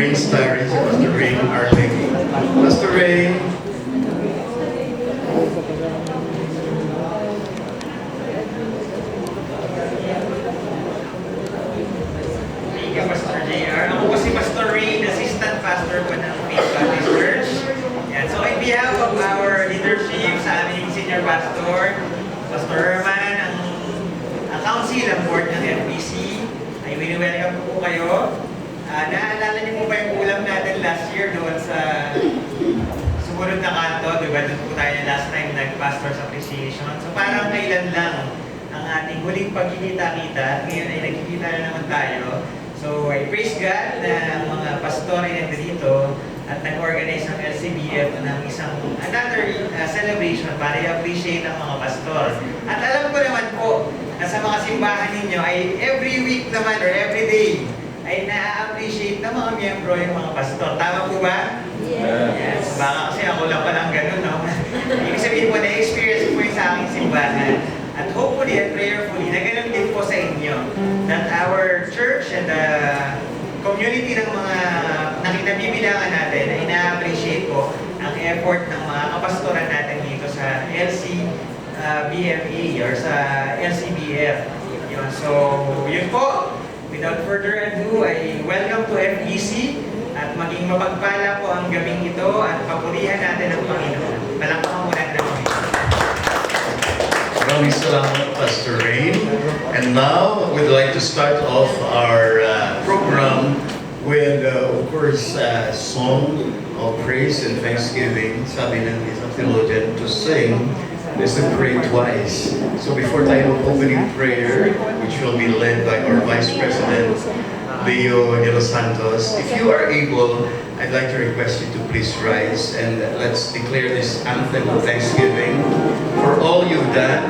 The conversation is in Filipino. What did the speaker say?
Rain Star, Pastor Ray Arling. Pastor Ray. Thank you, Pastor JR. Ako po si Pastor Ray, Assistant Pastor po ng Faith Baptist Church. Yan. So, on behalf of our leadership, sa aming Senior Pastor, Pastor Herman, ang Council, ang Board ng FBC, ay wini-welcome po kayo. Naalala niyo po ba yung ulam natin last year doon sa sumunod na kanto, di ba? Doon po tayo last time nag-Pastor's Appreciation. So, parang kailan lang ang ating huling pagkikita-kita. Ngayon ay nagkikita na naman tayo. So, I praise God na ang mga pastor ay nandito at nag-organize ng LCBF ng another celebration para i-appreciate ang mga pastor. At alam ko naman po na sa mga simbahan ninyo ay every week naman or every day ay na-appreciate ng mga miyembro yung mga pastor. Tama po ba? Yes. Baka kasi ako lang palang ganun, no? Ibig sabihin po, na-experience ko yung sa aking simbahan. At hopefully and prayerfully, na ganun din po sa inyo. That our church and the community ng mga nakinabibilangan natin ay na-appreciate po ang effort ng mga kapastoran natin dito sa LCBFA or sa LCBF. Yun. So, yun po. Without further ado, ay welcome to FEC at maging mapagpala po ang gabing ito at papurihan natin ang Panginoon. Palakpakan mo natin ang Panginoon. Maraming salamat, Pastor Ray. And now, we'd like to start off our program with, of course, a song of praise and thanksgiving. Sabi ng isang theologian, to sing is to pray twice. So before tayo opening prayer, which will be led by our Vice President, Leo de los Santos, if you are able, I'd like to request you to please rise and let's declare this anthem of thanksgiving for all you've done